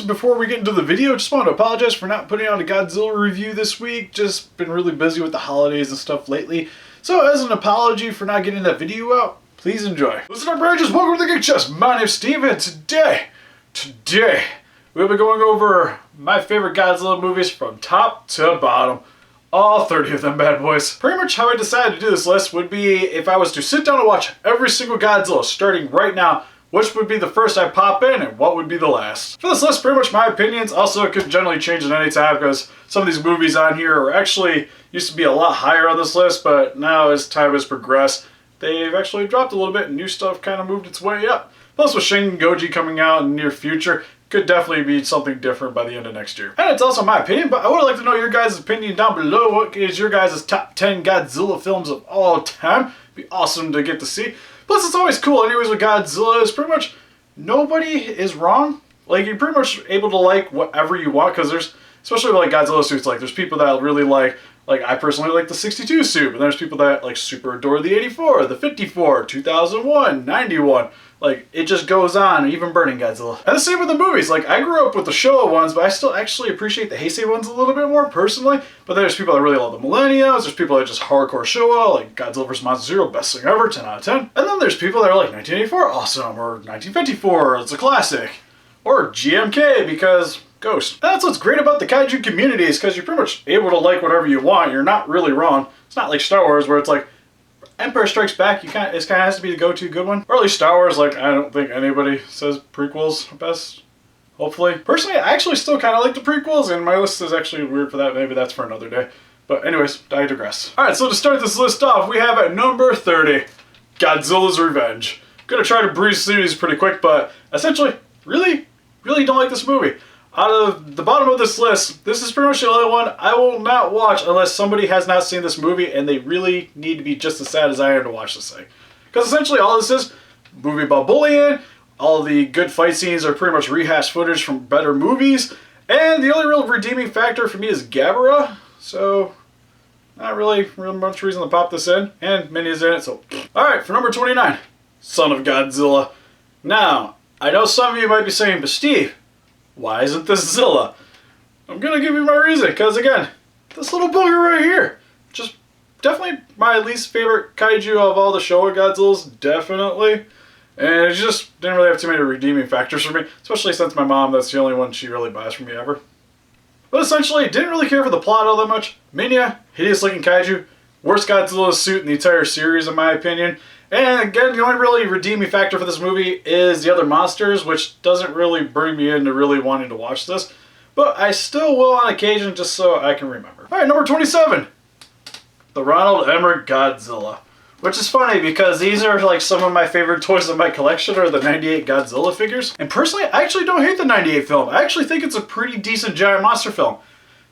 before we get into the video, just want to apologize for not putting out a Godzilla review this week. Just been really busy with the holidays and stuff lately. So as an apology for not getting that video out, please enjoy. Listen up, Rangers, welcome to the Geek Chest. My name's Steve, and today, we'll be going over my favorite Godzilla movies from top to bottom. All 30 of them bad boys. Pretty much how I decided to do this list would be if I was to sit down and watch every single Godzilla starting right now, which would be the first I pop in and what would be the last. For this list, pretty much my opinions. Also, it could generally change at any time because some of these movies on here are actually used to be a lot higher on this list, but now as time has progressed, they've actually dropped a little bit and new stuff kind of moved its way up. Plus with Shin Goji coming out in the near future, could definitely be something different by the end of next year. And it's also my opinion, but I would like to know your guys' opinion down below. What is your guys' top 10 Godzilla films of all time? Be awesome to get to see. Plus, it's always cool anyways with Godzilla is pretty much nobody is wrong. Like, you're pretty much able to like whatever you want, because there's, especially with like Godzilla suits, like there's people that really like I personally like the 62 suit, but there's people that like super adore the 84, the 54, 2001, 91. Like, it just goes on, even Burning Godzilla. And the same with the movies. Like, I grew up with the Showa ones, but I still actually appreciate the Heisei ones a little bit more, personally. But there's people that really love the Millennials, there's people that just hardcore Showa, like Godzilla vs. Monster Zero, best thing ever, 10 out of 10. And then there's people that are like 1984, awesome, or 1954, it's a classic. Or GMK, because Ghost. And that's what's great about the kaiju community, is because you're pretty much able to like whatever you want, you're not really wrong. It's not like Star Wars, where it's like, Empire Strikes Back, it kind of has to be the go-to good one. Or at least Star Wars, like, I don't think anybody says prequels are best, hopefully. Personally, I actually still kind of like the prequels, and my list is actually weird for that. Maybe that's for another day. But anyways, I digress. Alright, so to start this list off, we have at number 30, Godzilla's Revenge. I'm gonna try to breeze through these pretty quick, but essentially, really don't like this movie. Out of the bottom of this list, this is pretty much the only one I will not watch unless somebody has not seen this movie and they really need to be just as sad as I am to watch this thing. Because essentially all this is a movie about bullying, all the good fight scenes are pretty much rehashed footage from better movies, and the only real redeeming factor for me is Ghidorah, so not really much reason to pop this in, and Minnie's in it, so. Alright, for number 29, Son of Godzilla. Now, I know some of you might be saying, but Steve, why isn't this Zilla? I'm gonna give you my reason, because again, this little booger right here, just definitely my least favorite kaiju of all the Showa Godzillas, definitely. And it just didn't really have too many redeeming factors for me, especially since my mom, that's the only one she really buys from me ever. But essentially, didn't really care for the plot all that much. Minya, hideous looking kaiju, worst Godzilla suit in the entire series in my opinion. And again, the only really redeeming factor for this movie is the other monsters, which doesn't really bring me into really wanting to watch this. But I still will on occasion, just so I can remember. Alright, number 27. The Ronald Emmerich Godzilla. Which is funny because these are like some of my favorite toys in my collection are the 98 Godzilla figures. And personally, I actually don't hate the 98 film. I actually think it's a pretty decent giant monster film.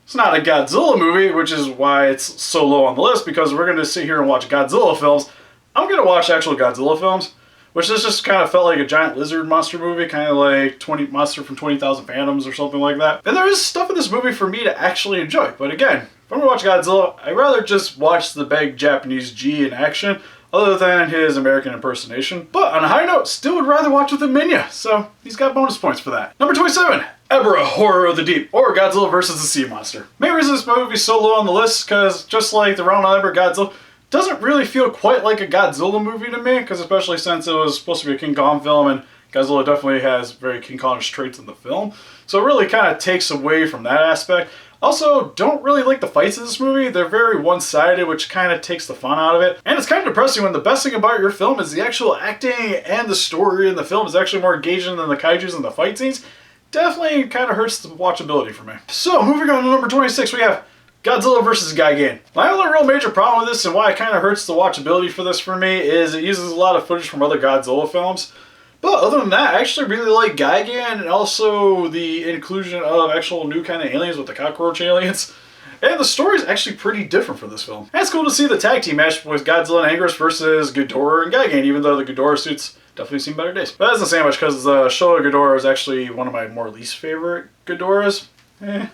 It's not a Godzilla movie, which is why it's so low on the list, because we're going to sit here and watch Godzilla films. I'm going to watch actual Godzilla films, which this just kind of felt like a giant lizard monster movie, kind of like Monster from 20,000 Phantoms or something like that. And there is stuff in this movie for me to actually enjoy, but again, if I'm going to watch Godzilla, I'd rather just watch the big Japanese G in action, other than his American impersonation. But on a high note, still would rather watch with the Minya, so he's got bonus points for that. Number 27, Ebra, Horror of the Deep, or Godzilla vs. the Sea Monster. Main reason this movie is so low on the list, because just like the Ronald Emmerich Godzilla, doesn't really feel quite like a Godzilla movie to me, because especially since it was supposed to be a King Kong film, and Godzilla definitely has very King Kongish traits in the film. So it really kind of takes away from that aspect. Also, don't really like the fights in this movie. They're very one-sided, which kind of takes the fun out of it. And it's kind of depressing when the best thing about your film is the actual acting and the story in the film is actually more engaging than the kaijus and the fight scenes. Definitely kind of hurts the watchability for me. So, moving on to number 26, we have Godzilla vs. Gigan. My only real major problem with this and why it kind of hurts the watchability for this for me is it uses a lot of footage from other Godzilla films. But other than that, I actually really like Gigan and also the inclusion of actual new kind of aliens with the cockroach aliens. And the story is actually pretty different for this film. And it's cool to see the tag team match with Godzilla and Anguirus versus Ghidorah and Gigan, even though the Ghidorah suits definitely seen better days. But that doesn't say much because the Showa Ghidorah is actually one of my more least favorite Ghidorahs. Not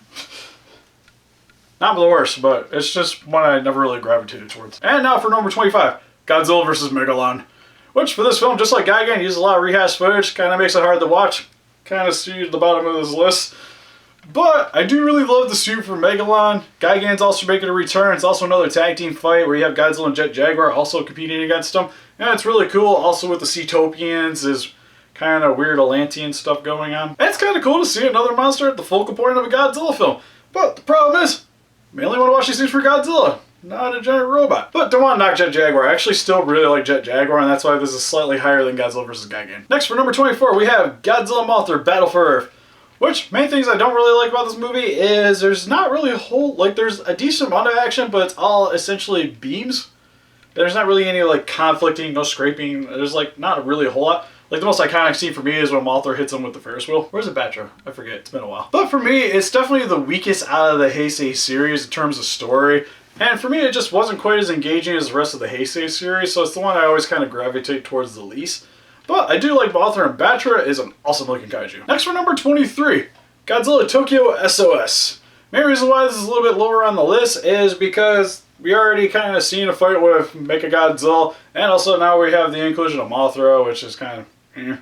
the worst, but it's just one I never really gravitated towards. And now for number 25, Godzilla vs. Megalon. Which for this film, just like Gigan, uses a lot of rehashed footage, kind of makes it hard to watch. kind of skewed the bottom of this list. But I do really love the suit for Megalon. Gigan's also making a return. It's also another tag team fight where you have Godzilla and Jet Jaguar also competing against him. And it's really cool. Also with the Seatopians is kind of weird Atlantean stuff going on. And it's kind of cool to see another monster at the focal point of a Godzilla film. But the problem is, I mainly want to watch these things for Godzilla, not a giant robot. But don't want to knock Jet Jaguar. I actually still really like Jet Jaguar, and that's why this is slightly higher than Godzilla vs. Gigan. Next, for number 24, we have Godzilla Mothra Battle for Earth. Which, main things I don't really like about this movie is there's not really a whole, like, there's a decent amount of action, but it's all essentially beams. There's not really any, like, conflicting, no scraping. There's, like, not really a whole lot. Like, the most iconic scene for me is when Mothra hits him with the Ferris wheel. Where's the Batra? I forget. It's been a while. But for me, it's definitely the weakest out of the Heisei series in terms of story. And for me, it just wasn't quite as engaging as the rest of the Heisei series, so it's the one I always kind of gravitate towards the least. But I do like Mothra, and Batra is an awesome looking kaiju. Next for number 23, Godzilla Tokyo SOS. Main reason why this is a little bit lower on the list is because we already kind of seen a fight with Mechagodzilla, and also now we have the inclusion of Mothra, which is kind of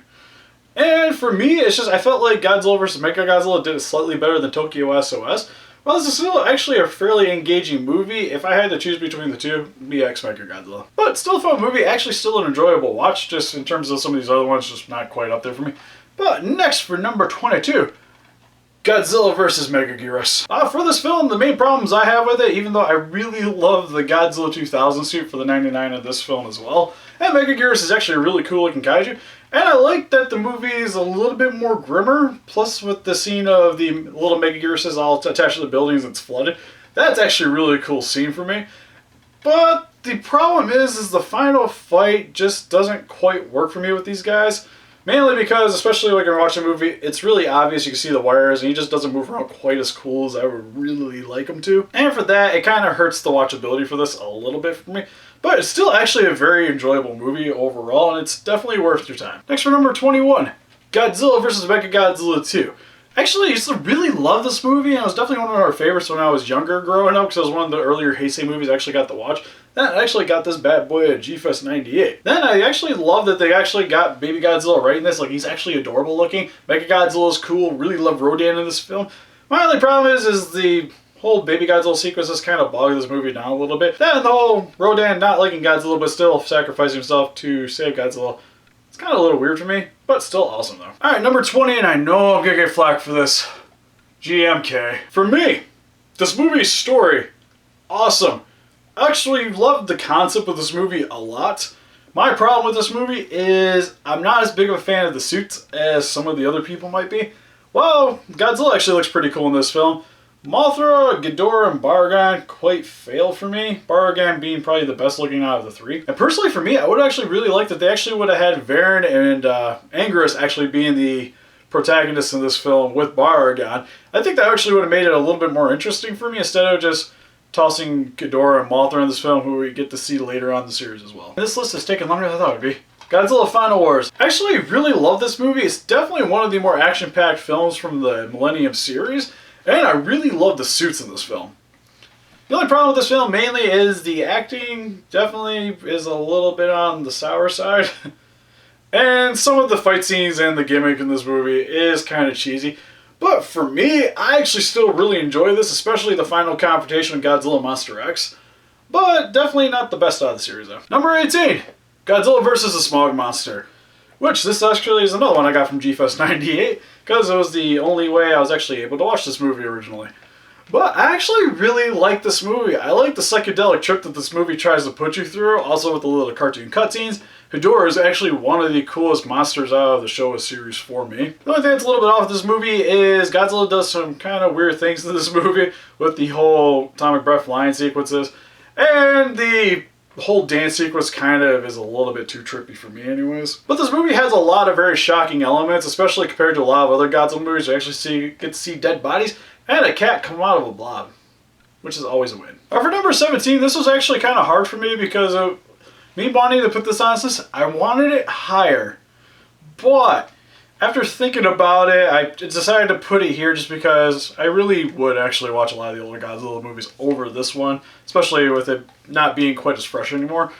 And for me, it's just I felt like Godzilla vs. Mechagodzilla did it slightly better than Tokyo SOS. Well, this is still actually a fairly engaging movie. If I had to choose between the two, BX Mechagodzilla. But still a fun movie, actually still an enjoyable watch, just in terms of some of these other ones, just not quite up there for me. But next for number 22, Godzilla vs. Megaguirus. For this film, the main problems I have with it, even though I really love the Godzilla 2000 suit for the 99 of this film as well, and Megaguirus is actually a really cool looking kaiju, and I like that the movie is a little bit more grimmer, plus with the scene of the little Megaguiruses all attached to the buildings that's flooded. That's actually a really cool scene for me. But the problem is the final fight just doesn't quite work for me with these guys. Mainly because, especially like when you're watching a movie, it's really obvious you can see the wires and he just doesn't move around quite as cool as I would really like him to. And for that, it kind of hurts the watchability for this a little bit for me. But it's still actually a very enjoyable movie overall, and it's definitely worth your time. Next for number 21, Godzilla vs. Mechagodzilla 2. Actually, I used to really love this movie, and it was definitely one of our favorites when I was younger growing up, because it was one of the earlier Heisei movies I actually got to watch. Then I actually got this bad boy at G-Fest 98. Then I actually love that they actually got Baby Godzilla right in this. Like, he's actually adorable looking. Mechagodzilla is cool. Really love Rodan in this film. My only problem is the whole Baby Godzilla sequence has kind of bogged this movie down a little bit. Then the whole Rodan not liking Godzilla but still sacrificing himself to save Godzilla. It's kind of a little weird for me, but still awesome though. Alright, number 20, and I know I'm going to get flack for this. GMK. For me, this movie's story, awesome. I actually loved the concept of this movie a lot. My problem with this movie is I'm not as big of a fan of the suits as some of the other people might be. Well, Godzilla actually looks pretty cool in this film. Mothra, Ghidorah, and Baragon quite fail for me. Baragon being probably the best looking out of the three. And personally for me, I would actually really like that they actually would have had Varen and Anguirus actually being the protagonists in this film with Baragon. I think that actually would have made it a little bit more interesting for me instead of just tossing Ghidorah and Mothra in this film, who we get to see later on in the series as well. This list is taking longer than I thought it would be. Godzilla Final Wars. I actually really love this movie. It's definitely one of the more action-packed films from the Millennium series, and I really love the suits in this film. The only problem with this film mainly is the acting definitely is a little bit on the sour side. And some of the fight scenes and the gimmick in this movie is kind of cheesy. But for me, I actually still really enjoy this, especially the final confrontation with Godzilla Monster X. But definitely not the best out of the series though. Number 18, Godzilla vs. the Smog Monster. Which this actually is another one I got from G-Fest 98, because it was the only way I was actually able to watch this movie originally. But I actually really like this movie. I like the psychedelic trip that this movie tries to put you through, also with the little cartoon cutscenes. Ghidorah is actually one of the coolest monsters out of the Showa series for me. The only thing that's a little bit off with this movie is Godzilla does some kind of weird things in this movie with the whole atomic breath flying sequences. And the whole dance sequence kind of is a little bit too trippy for me anyways. But this movie has a lot of very shocking elements, especially compared to a lot of other Godzilla movies. You actually get to see dead bodies and a cat come out of a blob, which is always a win. For number 17, this was actually kind of hard for me because of me wanting to put this on this. I wanted it higher, but after thinking about it, I decided to put it here just because I really would actually watch a lot of the older Godzilla movies over this one, especially with it not being quite as fresh anymore.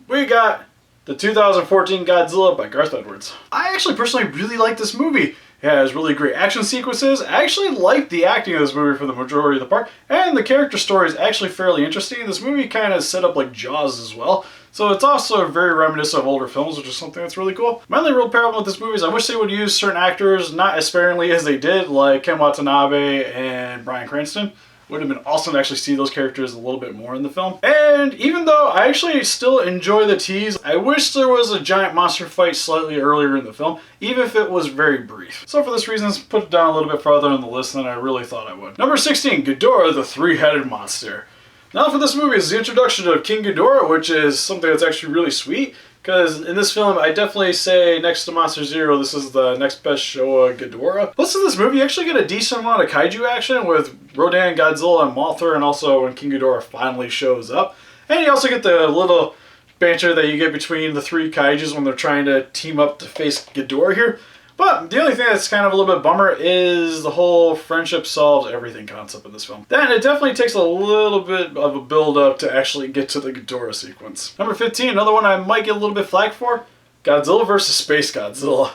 We got the 2014 Godzilla by Garth Edwards. I actually personally really like this movie. It has really great action sequences. I actually like the acting of this movie for the majority of the part, and the character story is actually fairly interesting. This movie kind of set up like Jaws as well, so it's also very reminiscent of older films, which is something that's really cool. My only real problem with this movie is I wish they would use certain actors not as sparingly as they did, like Ken Watanabe and Bryan Cranston. Would have been awesome to actually see those characters a little bit more in the film. And even though I actually still enjoy the tease, I wish there was a giant monster fight slightly earlier in the film, even if it was very brief. So for this reason, put it down a little bit farther on the list than I really thought I would. Number 16, Ghidorah, the three-headed monster. Now for this movie is the introduction of King Ghidorah, which is something that's actually really sweet. Because in this film, I definitely say next to Monster Zero, this is the next best show of Ghidorah. Plus in this movie, you actually get a decent amount of kaiju action with Rodan, Godzilla, and Mothra, and also when King Ghidorah finally shows up. And you also get the little banter that you get between the three kaijus when they're trying to team up to face Ghidorah here. But the only thing that's kind of a little bit bummer is the whole friendship solves everything concept in this film. Then it definitely takes a little bit of a build up to actually get to the Ghidorah sequence. Number 15, another one I might get a little bit flack for, Godzilla vs. Space Godzilla.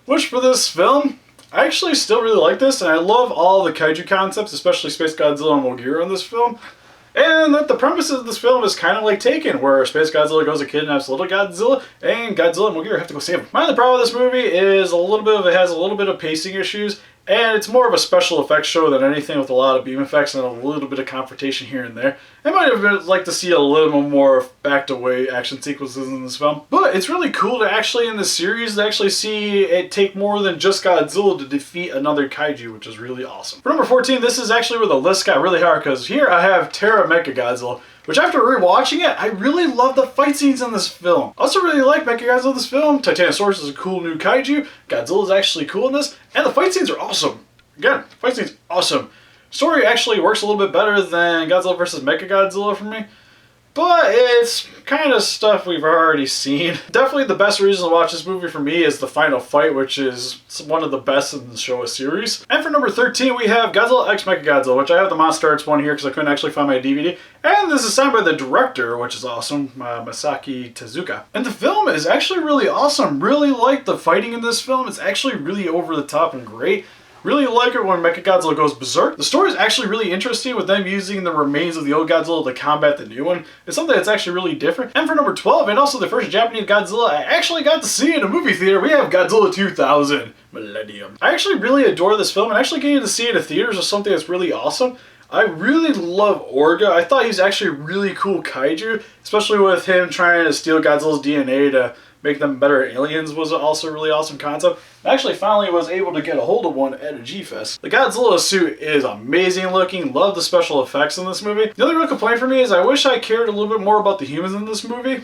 Which for this film, I actually still really like this, and I love all the kaiju concepts, especially Space Godzilla and Megaguirus in this film. And that the premise of this film is kind of like Taken, where Space Godzilla goes to kidnaps little Godzilla, and Godzilla and Megaguirus have to go save him. My only problem with this movie is it has a little bit of pacing issues, and it's more of a special effects show than anything, with a lot of beam effects and a little bit of confrontation here and there. I might have liked to see a little more backed away action sequences in this film. But it's really cool to actually, in this series, to actually see it take more than just Godzilla to defeat another kaiju, which is really awesome. For number 14, this is actually where the list got really hard, because here I have Mechagodzilla, which after rewatching it, I really love the fight scenes in this film. I also really like Mechagodzilla in this film. Titanosaurus is a cool new kaiju. Godzilla is actually cool in this. And the fight scenes are awesome. Again, fight scenes awesome. Story actually works a little bit better than Godzilla vs. Mechagodzilla for me. But it's kind of stuff we've already seen. Definitely the best reason to watch this movie for me is the final fight, which is one of the best in the Showa series. And for number 13, we have Godzilla x Mechagodzilla, which I have the Monster Arts one here because I couldn't actually find my DVD. And this is signed by the director, which is awesome, Masaki Tezuka. And the film is actually really awesome. Really like the fighting in this film. It's actually really over the top and great. Really like it when Mechagodzilla goes berserk. The story is actually really interesting with them using the remains of the old Godzilla to combat the new one. It's something that's actually really different. And for number 12, and also the first Japanese Godzilla I actually got to see in a movie theater, we have Godzilla 2000 Millennium. I actually really adore this film, and actually getting to see it in theaters is something that's really awesome. I really love Orga. I thought he was actually a really cool kaiju, especially with him trying to steal Godzilla's DNA to make them better aliens was also a really awesome concept. I actually finally was able to get a hold of one at a G-Fest. The Godzilla suit is amazing looking. Love the special effects in this movie. The only real complaint for me is I wish I cared a little bit more about the humans in this movie.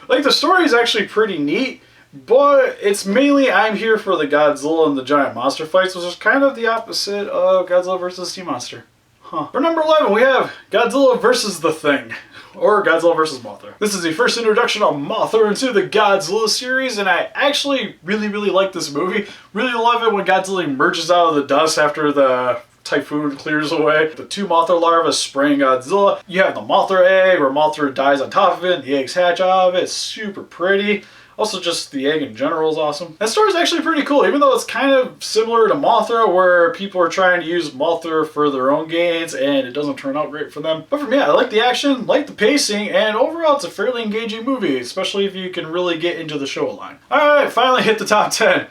Like, the story is actually pretty neat, but it's mainly I'm here for the Godzilla and the giant monster fights, which is kind of the opposite of Godzilla vs. Sea Monster. For number 11, we have Godzilla vs. The Thing, or Godzilla vs. Mothra. This is the first introduction of Mothra into the Godzilla series, and I actually really like this movie. Really love it when Godzilla emerges out of the dust after the typhoon clears away. The two Mothra larvae spraying Godzilla. You have the Mothra egg, where Mothra dies on top of it, and the eggs hatch out of it. It's super pretty. Also, just the egg in general is awesome. That story is actually pretty cool, even though it's kind of similar to Mothra, where people are trying to use Mothra for their own gains, and it doesn't turn out great for them. But for me, I like the action, like the pacing, and overall it's a fairly engaging movie, especially if you can really get into the show line. Alright, finally hit the top 10.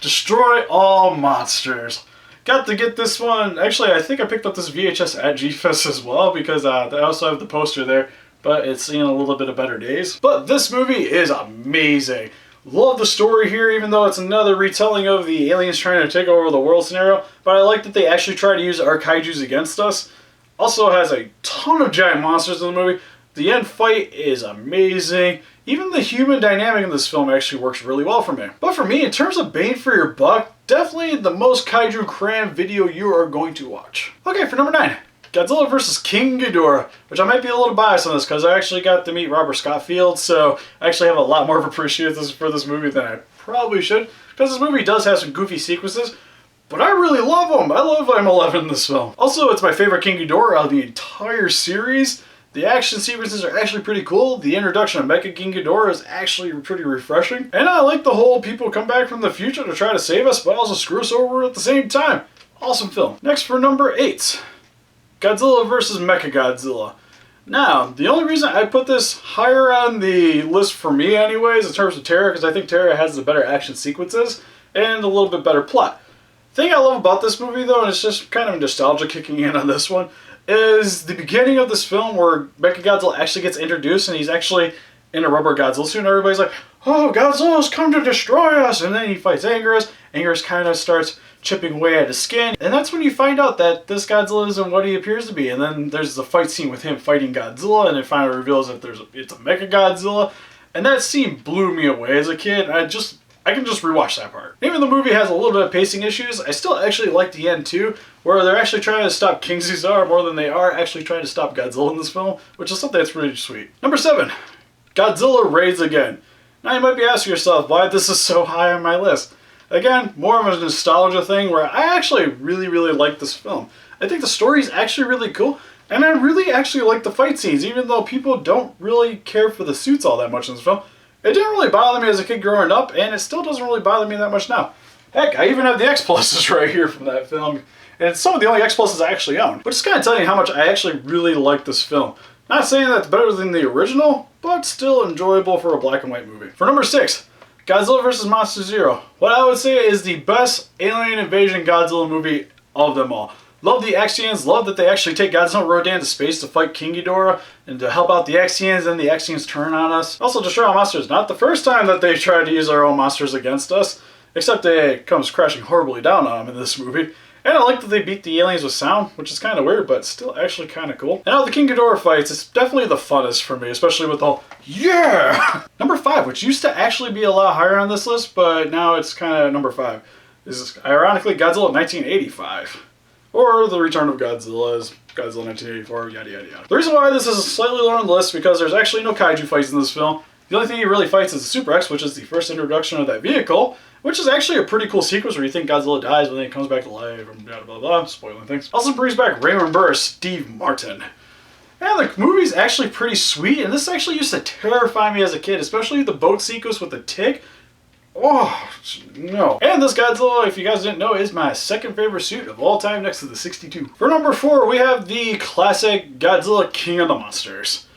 Destroy all monsters. Got to get this one. Actually, I think I picked up this VHS at G-Fest as well, because I also have the poster there. But it's seen a little bit of better days. But this movie is amazing. Love the story here, even though it's another retelling of the aliens trying to take over the world scenario. But I like that they actually try to use our kaijus against us. Also has a ton of giant monsters in the movie. The end fight is amazing. Even the human dynamic in this film actually works really well for me. But for me, in terms of bang for your buck, definitely the most kaiju cram video you are going to watch. Okay, for number 9. Godzilla vs. King Ghidorah, which I might be a little biased on this because I actually got to meet Robert Scotfield, so I actually have a lot more of appreciation for this movie than I probably should, because this movie does have some goofy sequences, but I really love them. I love I'm 11 in this film. Also, it's my favorite King Ghidorah out of the entire series. The action sequences are actually pretty cool. The introduction of Ghidorah is actually pretty refreshing. And I like the whole people come back from the future to try to save us, but also screw us over at the same time. Awesome film. Next for number 8, Godzilla vs. Mechagodzilla. Now, the only reason I put this higher on the list for me anyways, in terms of Terra, because I think Terra has the better action sequences and a little bit better plot. The thing I love about this movie though, and it's just kind of nostalgia kicking in on this one, is the beginning of this film where Mechagodzilla actually gets introduced and he's actually in a rubber Godzilla suit and everybody's like, oh, Godzilla's come to destroy us! And then he fights Anguirus. Anguirus kind of starts chipping away at his skin. And that's when you find out that this Godzilla isn't what he appears to be. And then there's the fight scene with him fighting Godzilla and it finally reveals that it's a Mechagodzilla. And that scene blew me away as a kid. I can just rewatch that part. Even the movie has a little bit of pacing issues, I still actually like the end too, where they're actually trying to stop King Caesar more than they are actually trying to stop Godzilla in this film, which is something that's really sweet. Number 7, Godzilla Raids Again. Now you might be asking yourself why this is so high on my list. Again, more of a nostalgia thing where I actually really like this film. I think the story is actually really cool, and I really actually like the fight scenes, even though people don't really care for the suits all that much in this film. It didn't really bother me as a kid growing up, and it still doesn't really bother me that much now. Heck, I even have the X-Pluses right here from that film, and it's some of the only X-Pluses I actually own. But just kind of telling you how much I actually really like this film. Not saying that's better than the original, but still enjoyable for a black and white movie. For number 6, Godzilla vs. Monster Zero. What I would say is the best alien invasion Godzilla movie of them all. Love the Exians, love that they actually take Godzilla Rodan to space to fight King Ghidorah and to help out the Exians, and the Exians turn on us. Also, Destroy All Monsters, not the first time that they tried to use our own monsters against us, except it comes crashing horribly down on them in this movie. And I like that they beat the aliens with sound, which is kind of weird, but still actually kind of cool. And out of the King Ghidorah fights, it's definitely the funnest for me, especially with all, yeah! Number 5, which used to actually be a lot higher on this list, but now it's kind of number 5, is ironically Godzilla 1985. Or The Return of Godzilla is Godzilla 1984, yada yada yada. The reason why this is slightly lower on the list is because there's actually no kaiju fights in this film. The only thing he really fights is the Super X, which is the first introduction of that vehicle, which is actually a pretty cool sequence where you think Godzilla dies, but then he comes back to life, and blah blah blah, spoiling things. Also brings back Raymond Burr as Steve Martin. And the movie's actually pretty sweet, and this actually used to terrify me as a kid, especially the boat sequence with the tick. Oh, no. And this Godzilla, if you guys didn't know, is my second favorite suit of all time next to the 62. For number 4, we have the classic Godzilla King of the Monsters.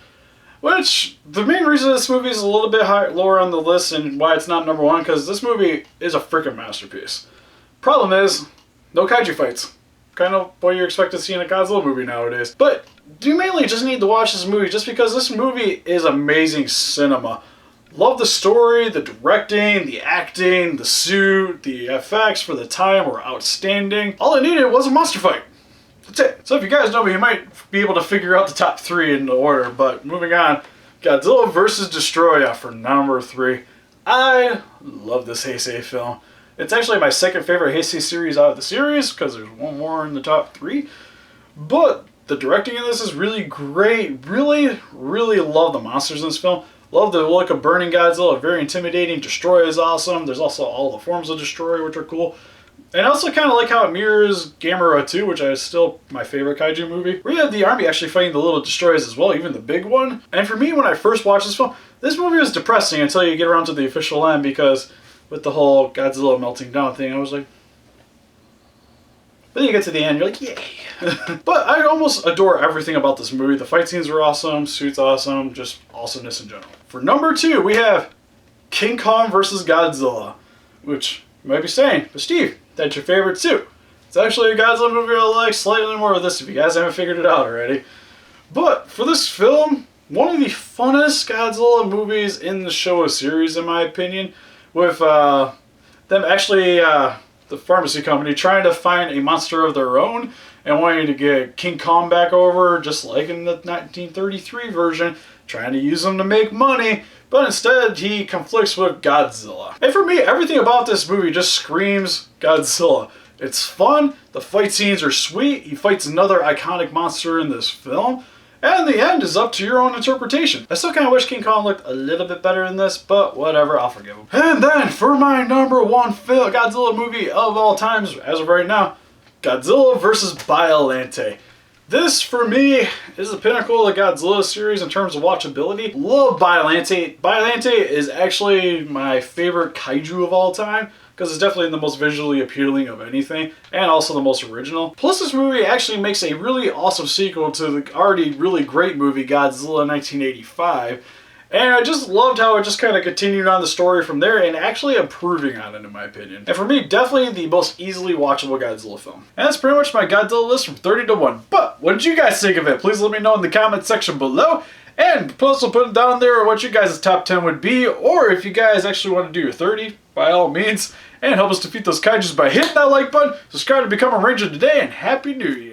Which, the main reason this movie is a little bit lower on the list and why it's not number 1, because this movie is a freaking masterpiece. Problem is, no kaiju fights. Kind of what you expect to see in a Godzilla movie nowadays. But you mainly just need to watch this movie just because this movie is amazing cinema. Love the story, the directing, the acting, the suit, the effects for the time were outstanding. All I needed was a monster fight. That's it. So if you guys know me, you might be able to figure out the top 3 in the order, but moving on. Godzilla vs. Destroya for number 3. I love this Heisei film. It's actually my second favorite Heisei series out of the series, because there's one more in the top 3. But the directing in this is really great. Really love the monsters in this film. Love the look of Burning Godzilla, very intimidating. Destroy is awesome. There's also all the forms of Destroy, which are cool. And I also kind of like how it mirrors Gamera 2, which is still my favorite kaiju movie. We have the army actually fighting the little Destroyers as well, even the big one. And for me, when I first watched this movie was depressing until you get around to the official end, because with the whole Godzilla melting down thing, I was like... But then you get to the end, you're like, yay! But I almost adore everything about this movie. The fight scenes are awesome, suits awesome, just awesomeness in general. For number 2, we have King Kong vs. Godzilla, which you might be saying, but Steve, that's your favorite suit. It's actually a Godzilla movie I like slightly more of this if you guys haven't figured it out already. But for this film, one of the funnest Godzilla movies in the Showa series, in my opinion, with them actually, the pharmacy company, trying to find a monster of their own and wanting to get King Kong back over, just like in the 1933 version, trying to use him to make money, but instead he conflicts with Godzilla. And for me, everything about this movie just screams Godzilla. It's fun, the fight scenes are sweet, he fights another iconic monster in this film, and the end is up to your own interpretation. I still kind of wish King Kong looked a little bit better in this, but whatever, I'll forgive him. And then, for my number 1 Godzilla movie of all times, as of right now, Godzilla vs. Biollante. This, for me, is the pinnacle of the Godzilla series in terms of watchability. Love Biollante. Biollante is actually my favorite kaiju of all time, because it's definitely the most visually appealing of anything, and also the most original. Plus, this movie actually makes a really awesome sequel to the already really great movie Godzilla 1985. And I just loved how it just kind of continued on the story from there and actually improving on it, in my opinion. And for me, definitely the most easily watchable Godzilla film. And that's pretty much my Godzilla list from 30 to 1. But what did you guys think of it? Please let me know in the comment section below. And also put down there what you guys' top 10 would be, or if you guys actually want to do your 30, by all means. And help us defeat those kaijus by hitting that like button, subscribe to become a Ranger today, and Happy New Year!